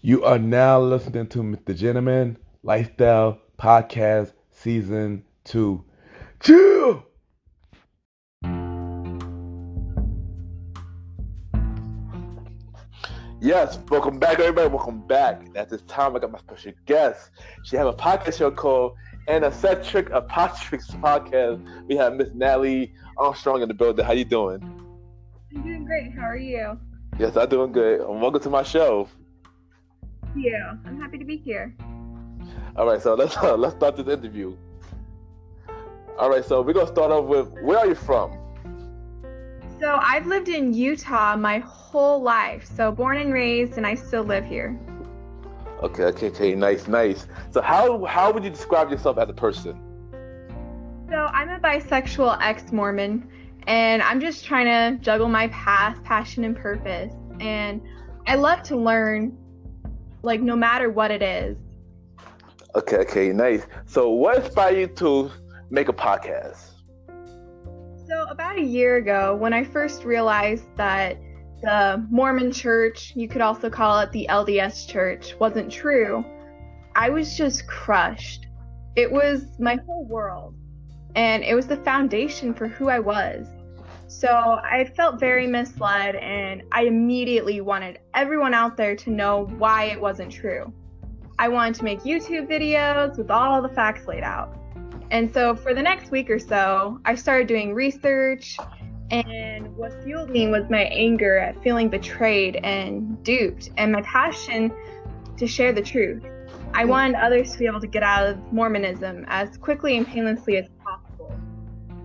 You are now listening to MrGentleman Lifestyle Podcast Season 2. Chill! Yes, welcome back, everybody. Welcome back. At this time, I got my special guest. She have a podcast show called An Eccentric Apostrophe Podcast. We have Miss Natalie Armstrong in the building. How you doing? I'm doing great. How are you? Yes, I'm doing good. Welcome to my show. Thank you. I'm happy to be here. All right, so let's start this interview. All right, so we're gonna start off with, where are you from? So I've lived in Utah my whole life. So born and raised, and I still live here. Okay, nice. So how would you describe yourself as a person? So I'm a bisexual ex-Mormon, and I'm just trying to juggle my path, passion, and purpose. And I love to learn, like, no matter what it is. Okay, nice. So what inspired you to make a podcast? So about a year ago, when I first realized that the Mormon church, you could also call it the LDS church, wasn't true, I was just crushed. It was my whole world, and it was the foundation for who I was. So I felt very misled, and I immediately wanted everyone out there to know why it wasn't true. I wanted to make YouTube videos with all the facts laid out. And so for the next week or so, I started doing research, and what fueled me was my anger at feeling betrayed and duped, and my passion to share the truth. I wanted others to be able to get out of Mormonism as quickly and painlessly as possible,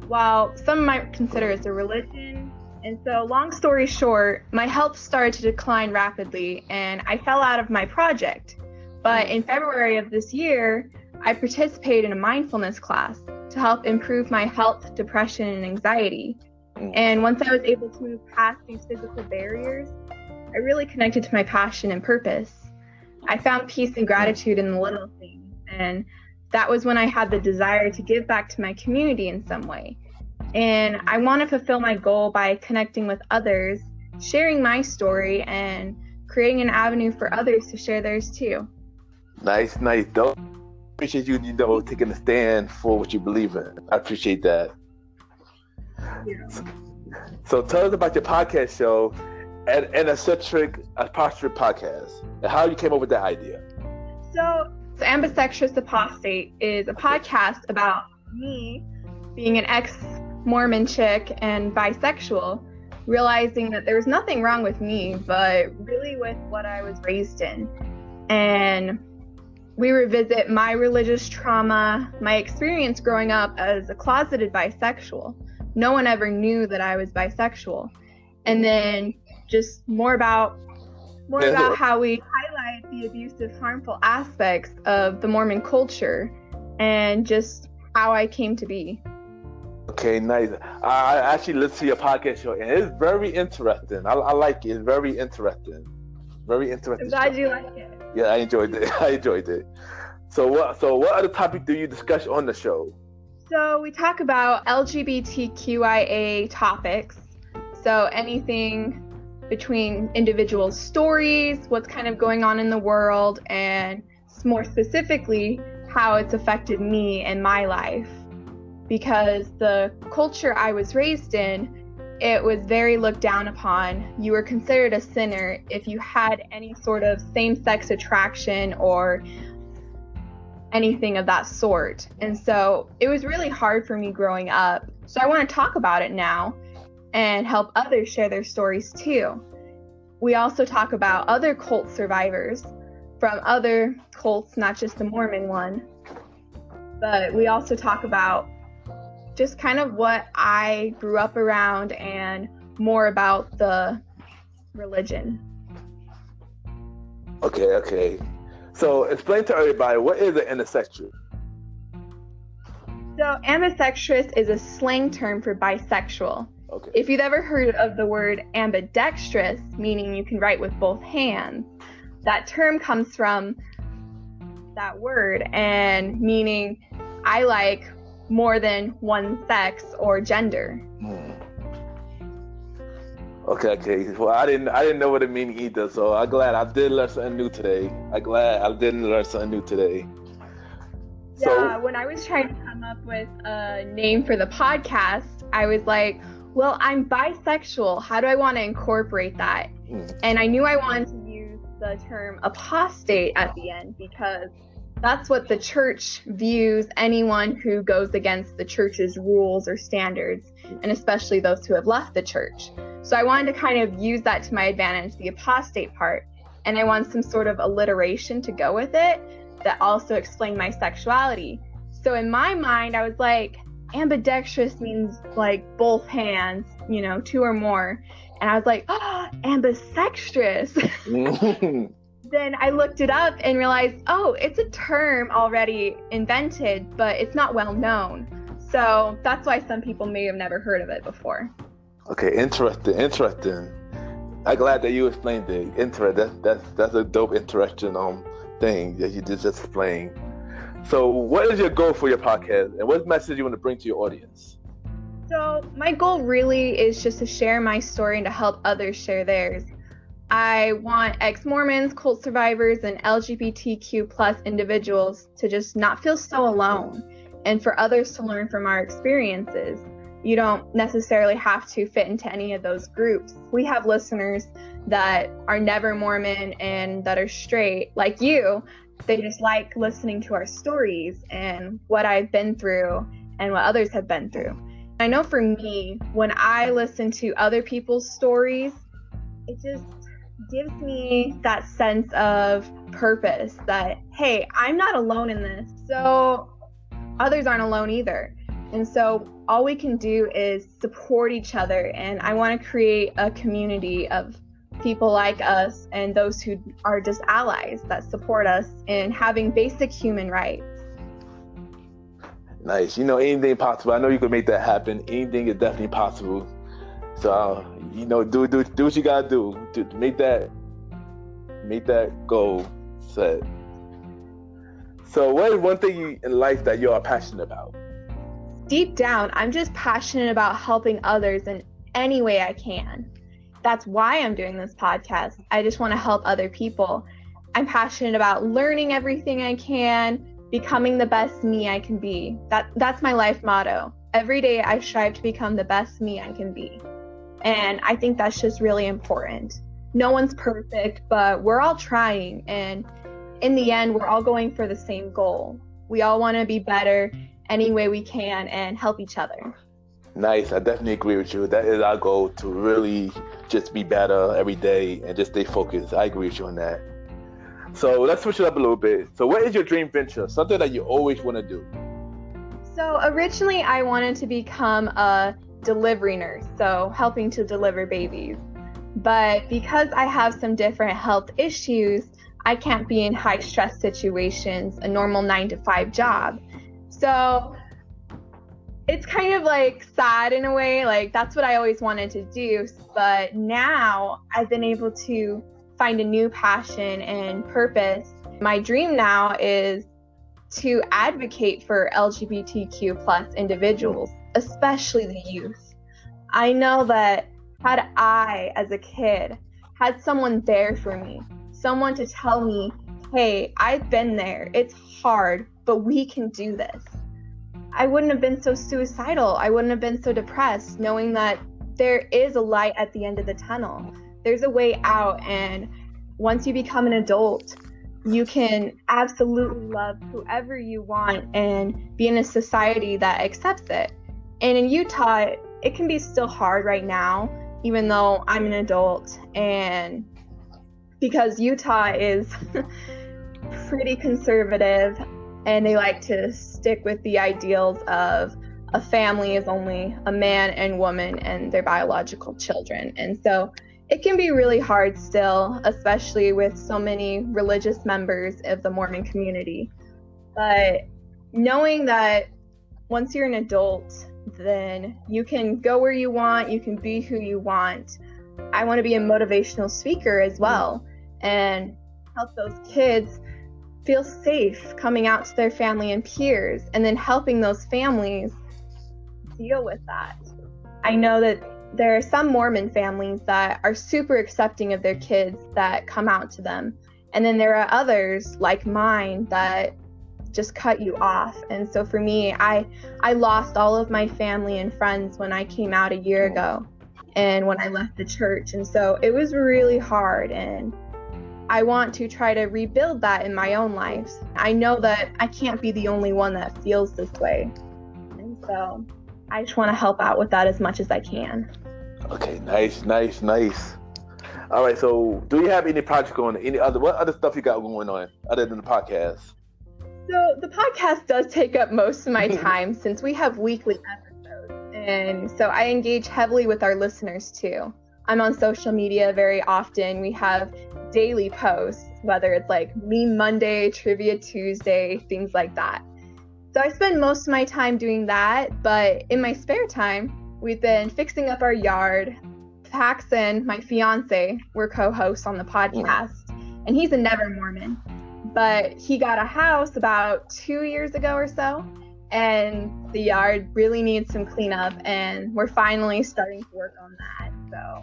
while some might consider it a religion. And so, long story short, my health started to decline rapidly, and I fell out of my project. But in February of this year, I participated in a mindfulness class to help improve my health, depression, and anxiety. And once I was able to move past these physical barriers, I really connected to my passion and purpose. I found peace and gratitude in the little things, and that was when I had the desire to give back to my community in some way. And I want to fulfill my goal by connecting with others, sharing my story, and creating an avenue for others to share theirs too. Nice. Dope. Appreciate you, taking a stand for what you believe in. I appreciate that. Yeah. So tell us about your podcast show, An Eccentric Apostrophe Podcast, and how you came up with that idea. So Ambisextrous Apostate is a podcast about me being an ex-Mormon chick and bisexual, realizing that there was nothing wrong with me, but really with what I was raised in. And we revisit my religious trauma, my experience growing up as a closeted bisexual. No one ever knew that I was bisexual. And then just more about how we highlight the abusive, harmful aspects of the Mormon culture and just how I came to be. Okay, nice. I actually listened to your podcast show, and it's very interesting. I like it. It's very interesting. Very interesting. I'm glad you like it. Yeah, I enjoyed it. So what other topics do you discuss on the show? So we talk about LGBTQIA topics. So anything between individual stories, what's kind of going on in the world, and more specifically, how it's affected me and my life. Because the culture I was raised in, it was very looked down upon. You were considered a sinner if you had any sort of same-sex attraction or anything of that sort. And so it was really hard for me growing up. So I want to talk about it now and help others share their stories too. We also talk about other cult survivors from other cults, not just the Mormon one. But we also talk about just kind of what I grew up around and more about the religion. Okay. So explain to everybody, what is an ambisexual? So ambisextrous is a slang term for bisexual. Okay. If you've ever heard of the word ambidextrous, meaning you can write with both hands, that term comes from that word and meaning I like more than one sex or gender. Okay. Well, I didn't know what it mean either. So I'm glad I did learn something new today. Yeah, when I was trying to come up with a name for the podcast, I was like, well, I'm bisexual. How do I want to incorporate that? And I knew I wanted to use the term apostate at the end because that's what the church views anyone who goes against the church's rules or standards, and especially those who have left the church. So I wanted to kind of use that to my advantage, the apostate part, and I wanted some sort of alliteration to go with it that also explained my sexuality. So in my mind, I was like, ambidextrous means like both hands, two or more. And I was like, ambisextrous. Then I looked it up and realized, it's a term already invented, but it's not well known. So that's why some people may have never heard of it before. Okay, interesting. I'm glad that you explained it. Interesting. That's a dope, interesting thing that you just explained. So what is your goal for your podcast, and what message you want to bring to your audience? So my goal really is just to share my story and to help others share theirs. I want ex-Mormons, cult survivors, and LGBTQ plus individuals to just not feel so alone, and for others to learn from our experiences. You don't necessarily have to fit into any of those groups. We have listeners that are never Mormon and that are straight, like you. They just like listening to our stories and what I've been through and what others have been through. I know for me, when I listen to other people's stories, it just gives me that sense of purpose that, hey, I'm not alone in this, so others aren't alone either. And so all we can do is support each other, and I want to create a community of people like us and those who are just allies that support us in having basic human rights. Nice. Anything possible. I know you can make that happen. Anything is definitely possible. So, do what you gotta do to make that goal set. So, what is one thing in life that you are passionate about? Deep down, I'm just passionate about helping others in any way I can. That's why I'm doing this podcast. I just want to help other people. I'm passionate about learning everything I can, becoming the best me I can be. That's my life motto. Every day I strive to become the best me I can be. And I think that's just really important. No one's perfect, but we're all trying. And in the end, we're all going for the same goal. We all want to be better any way we can and help each other. Nice. I definitely agree with you. That is our goal, to really just be better every day and just stay focused. I agree with you on that. So let's switch it up a little bit. So what is your dream venture? Something that you always want to do? So originally I wanted to become a delivery nurse, so helping to deliver babies. But because I have some different health issues, I can't be in high stress situations, a normal 9-to-5 job. So it's kind of like sad in a way, like that's what I always wanted to do. But now I've been able to find a new passion and purpose. My dream now is to advocate for LGBTQ plus individuals, especially the youth. I know that had I, as a kid, had someone there for me, someone to tell me, hey, I've been there, it's hard, but we can do this, I wouldn't have been so suicidal. I wouldn't have been so depressed, knowing that there is a light at the end of the tunnel. There's a way out, and once you become an adult, you can absolutely love whoever you want and be in a society that accepts it. And in Utah, it can be still hard right now, even though I'm an adult, and because Utah is pretty conservative, and they like to stick with the ideals of a family is only a man and woman and their biological children. And so it can be really hard still, especially with so many religious members of the Mormon community. But knowing that once you're an adult, then you can go where you want, you can be who you want. I want to be a motivational speaker as well and help those kids feel safe coming out to their family and peers, and then helping those families deal with that. I know that there are some Mormon families that are super accepting of their kids that come out to them. And then there are others like mine that just cut you off. And so for me, I lost all of my family and friends when I came out a year ago and when I left the church. And so it was really hard, and I want to try to rebuild that in my own life. I know that I can't be the only one that feels this way. And so I just want to help out with that as much as I can. Okay, nice. All right, so do you have any project going on? What other stuff you got going on other than the podcast? So the podcast does take up most of my time since we have weekly episodes. And so I engage heavily with our listeners too. I'm on social media very often. We have daily posts, whether it's like Meme Monday, Trivia Tuesday, things like that. So I spend most of my time doing that, but in my spare time, we've been fixing up our yard. Paxton, my fiance, we're co-hosts on the podcast, and he's a never Mormon, but he got a house about 2 years ago or so, and the yard really needs some cleanup, and we're finally starting to work on that. So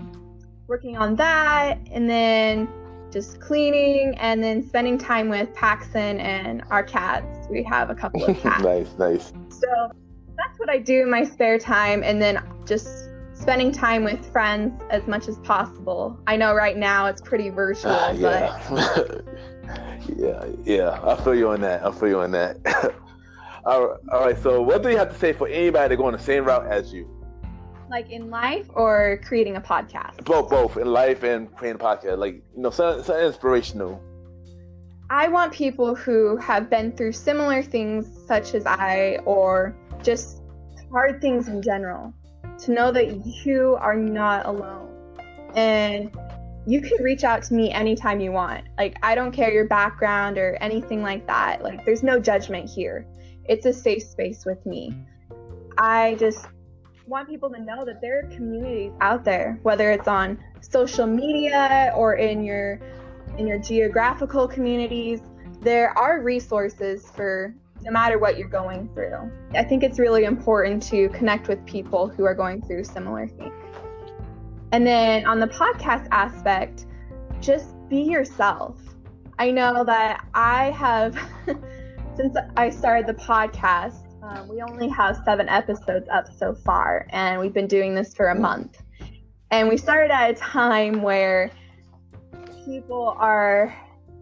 working on that, and then just cleaning, and then spending time with Paxton and our cats. We have a couple of cats. Nice. So that's what I do in my spare time, and then just spending time with friends as much as possible. I know right now it's pretty virtual, but yeah. I feel you on that. All right. So, what do you have to say for anybody going the same route as you? Like in life or creating a podcast? Both in life and creating a podcast. Like, something inspirational. I want people who have been through similar things, such as I, or just hard things in general, to know that you are not alone, and you can reach out to me anytime you want. Like, I don't care your background or anything like that. Like, there's no judgment here. It's a safe space with me. I just want people to know that there are communities out there, whether it's on social media or in your geographical communities. There are resources for no matter what you're going through. I think it's really important to connect with people who are going through similar things. And then on the podcast aspect, just be yourself. I know that I have, since I started the podcast, we only have 7 episodes up so far, and we've been doing this for a month. And we started at a time where people are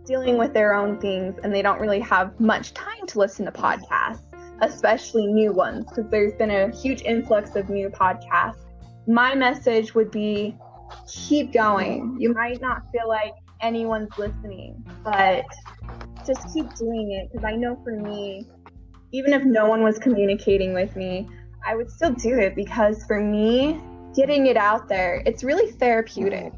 dealing with their own things and they don't really have much time to listen to podcasts, especially new ones, because there's been a huge influx of new podcasts. My message would be, keep going. You might not feel like anyone's listening, but just keep doing it, because I know for me, even if no one was communicating with me, I would still do it, because for me, getting it out there, it's really therapeutic,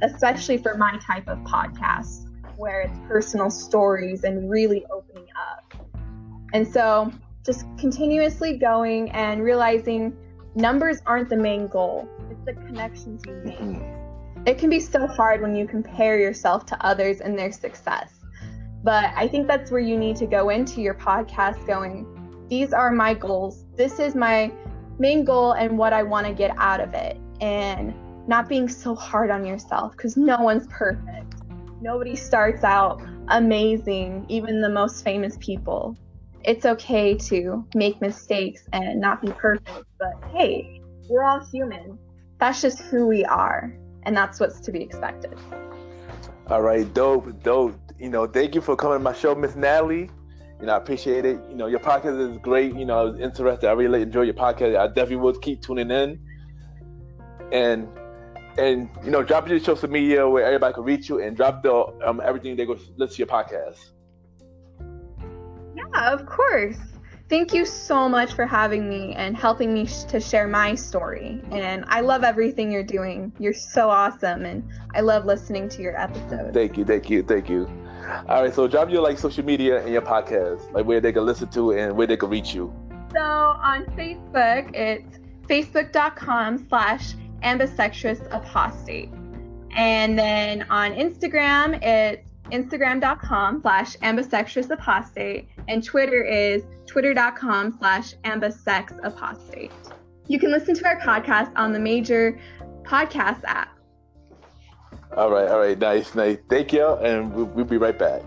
especially for my type of podcast, where it's personal stories and really opening up. And so just continuously going and realizing numbers aren't the main goal. It's the connections you make. It can be so hard when you compare yourself to others and their success. But I think that's where you need to go into your podcast going, these are my goals. This is my main goal and what I want to get out of it. And not being so hard on yourself, because no one's perfect. Nobody starts out amazing, even the most famous people. It's okay to make mistakes and not be perfect, but hey, we're all human. That's just who we are, and that's what's to be expected. All right, dope. Thank you for coming to my show, Miss Natalie. I appreciate it. Your podcast is great. I was interested. I really enjoy your podcast. I definitely will keep tuning in. And drop your social media where everybody can reach you, and drop the everything they go listen to your podcast. Yeah, of course. Thank you so much for having me and helping me to share my story. And I love everything you're doing. You're so awesome, and I love listening to your episodes. Thank you. All right, so drop your social media and your podcast, like where they can listen to and where they can reach you. So on Facebook, it's facebook.com/ambisexuousapostate. And then on Instagram, it's instagram.com/ambisexuousapostate. And Twitter is twitter.com/ambisexapostate. You can listen to our podcast on the major podcast app. All right. Nice. Thank you, and we'll be right back.